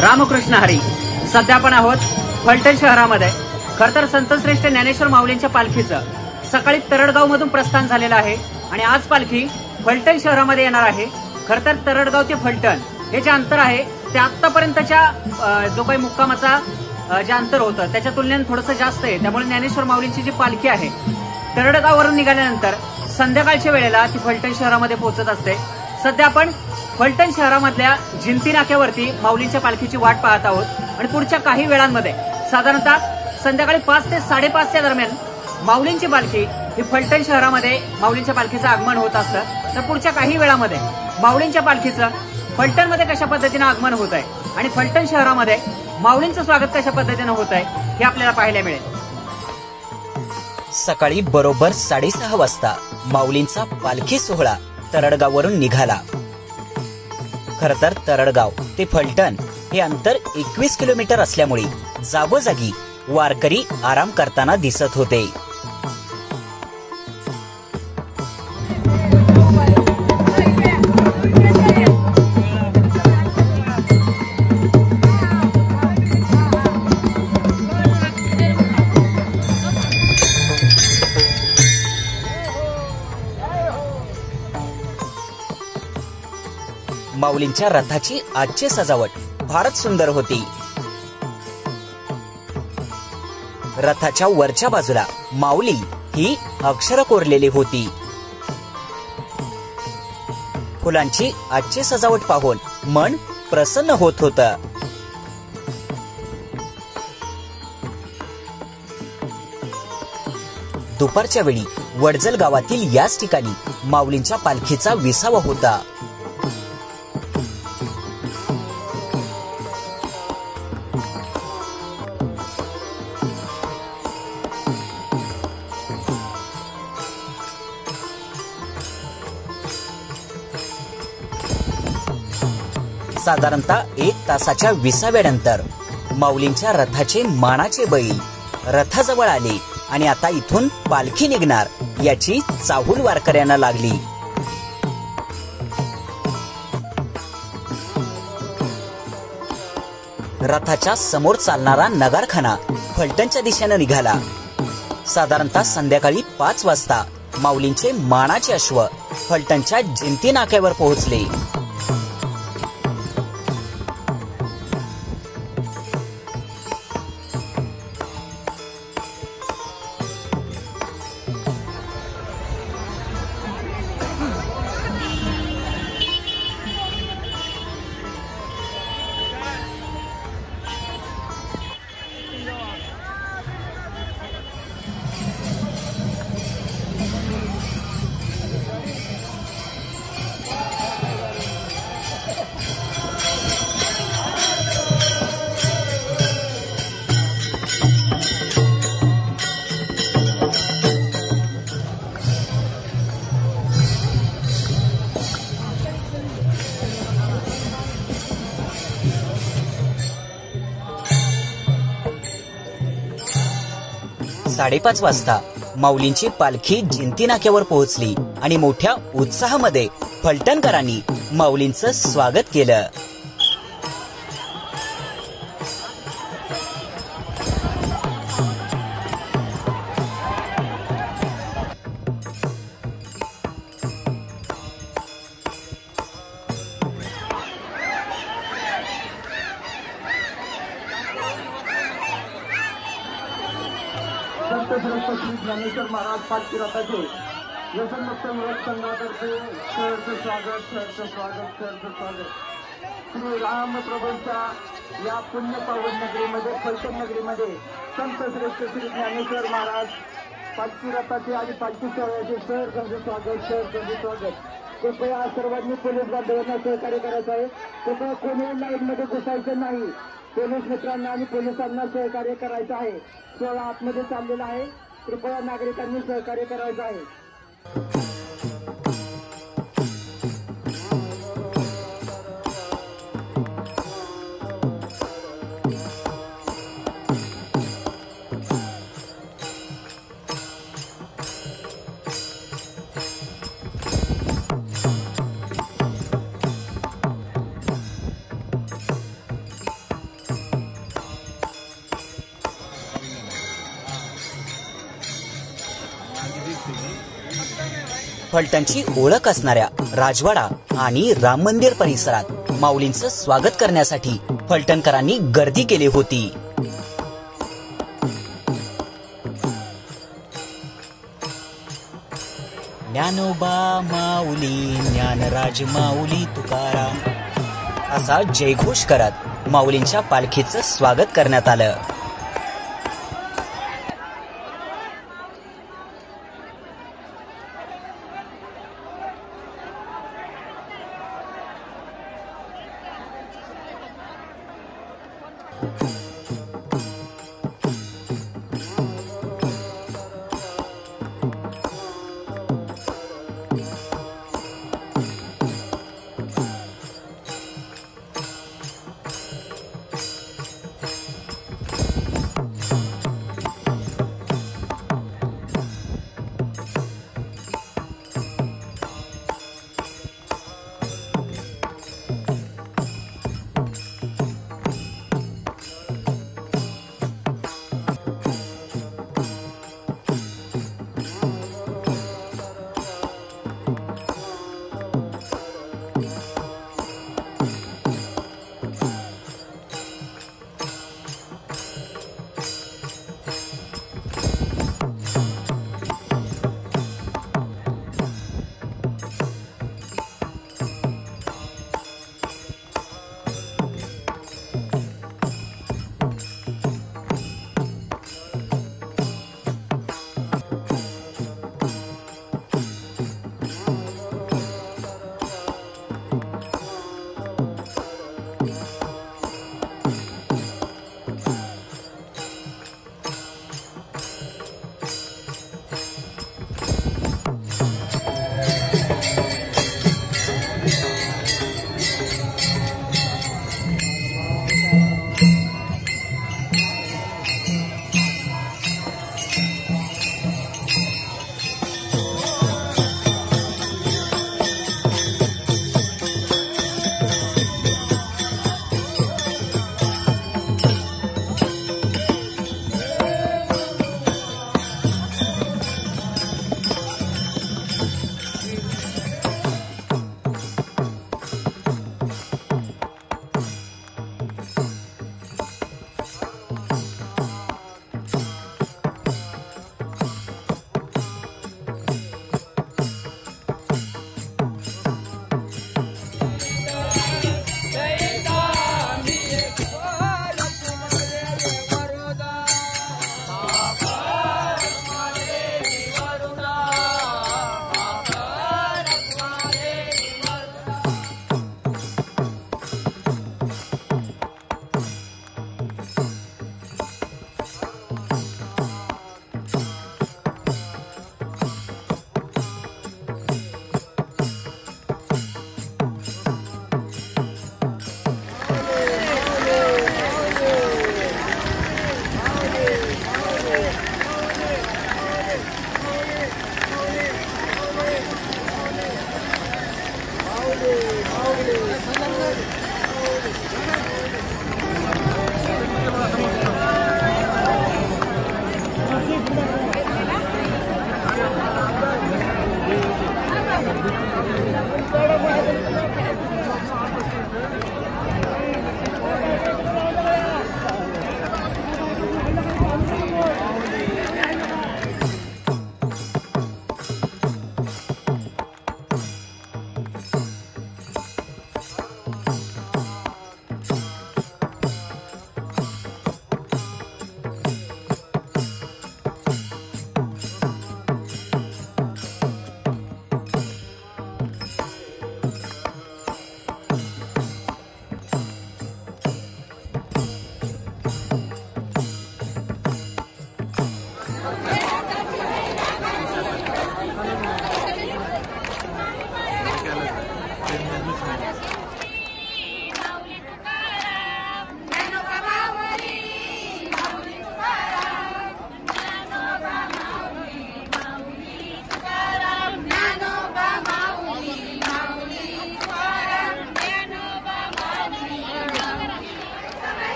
रामकृष्ण हरी. सध्या आपण आहोत फलटण शहरामध्ये. खरं तर संतश्रेष्ठ ज्ञानेश्वर माऊलींच्या पालखीचं सकाळी तरडगाव मधून प्रस्थान झालेलं आहे आणि आज पालखी फलटण शहरामध्ये येणार आहे. खरं तर तरडगाव ते फलटण हे जे अंतर आहे ते आतापर्यंतच्या जो काही मुक्कामाचा जे अंतर होतं त्याच्या तुलनेने थोडंसं जास्त आहे. त्यामुळे ज्ञानेश्वर माऊलींची जी पालखी आहे तरडगाववरून निघाल्यानंतर संध्याकाळच्या वेळेला ती फलटण शहरामध्ये पोहोचत असते. सध्या आपण फलटण शहरामधल्या जिंती नाक्यावरती माऊलींच्या पालखीची वाट पाहत आहोत आणि पुढच्या काही वेळांमध्ये साधारणतः संध्याकाळी 5 ते 5:30 दरम्यान माऊलींची पालखी ही फलटण शहरामध्ये माऊलींच्या पालखीचं आगमन होत असतं. तर पुढच्या काही वेळामध्ये माऊलींच्या पालखीचं फलटणमध्ये कशा पद्धतीनं आगमन होत आहे आणि फलटण शहरामध्ये माऊलींचं स्वागत कशा पद्धतीनं होत आहे हे आपल्याला पाहायला मिळेल. सकाळी बरोबर 6:30 वाजता माऊलींचा पालखी सोहळा तरडगाववरून निघाला. खर तर तरडगाव ते फलटण हे अंतर 21 किलोमीटर असल्यामुळे जागोजागी वारकरी आराम करताना दिसत होते. माऊलींच्या रथाची आजची सजावट फारच सुंदर होती. रथाच्या वरच्या बाजूला माऊली ही अक्षर कोरलेली होती. फुलांची आजची सजावट पाहून मन प्रसन्न होत होतं. दुपारच्या वेळी वडजल गावातील याच ठिकाणी माऊलींच्या पालखीचा विसावा होता. साधारणतः 1 तासाच्या विसाव्यानंतर माऊलींच्या रथाचे मानाचे बैल रथाजवळ आले आणि आता इथून पालखी निघणार याची चाहूल वारकऱ्यांना लागली. रथाच्या समोर चालणारा नगारखाना फलटणच्या दिशेने निघाला. साधारणतः संध्याकाळी 5 वाजता माऊलींचे मानाचे अश्व फलटणच्या जिंती नाक्यावर पोहोचले. साडेपाच वाजता माऊलींची पालखी जिंती नाक्यावर पोहोचली आणि मोठ्या उत्साहामध्ये फलटणकरांनी माऊलींचं स्वागत केलं. श्री ज्ञानेश्वर महाराज पालखी रथाचे व्यसनमुक्त युवक संघातर्फे सहर्ष स्वागत. श्री रामप्रभूंच्या या पुण्य पावन नगरीमध्ये फलटण नगरीमध्ये संत श्रेष्ठ श्री ज्ञानेश्वर महाराज पालखी रथाचे आणि पालखी सोहळ्याचे स्वागत. कृपया सर्वांनी पोलीस बांधवांना सहकार्य करायचं आहे. कृपया कोणी लाईन मध्ये घुसायचं नाही. पोलीस मित्रांना आणि पोलिसांना सहकार्य करायचं आहे. सोहळा आतमध्ये चाललेला आहे. कृपया नागरिकांनी सहकार्य करायचं आहे. फलटणची ओळख असणाऱ्या राजवाडा आणि राम मंदिर परिसरात माऊलींचं स्वागत करण्यासाठी फलटणकरांनी गर्दी केली होती. ज्ञानोबा माऊली, ज्ञानराज माऊली तुकाराम असा जयघोष करत माऊलींच्या पालखीचं स्वागत करण्यात आलं.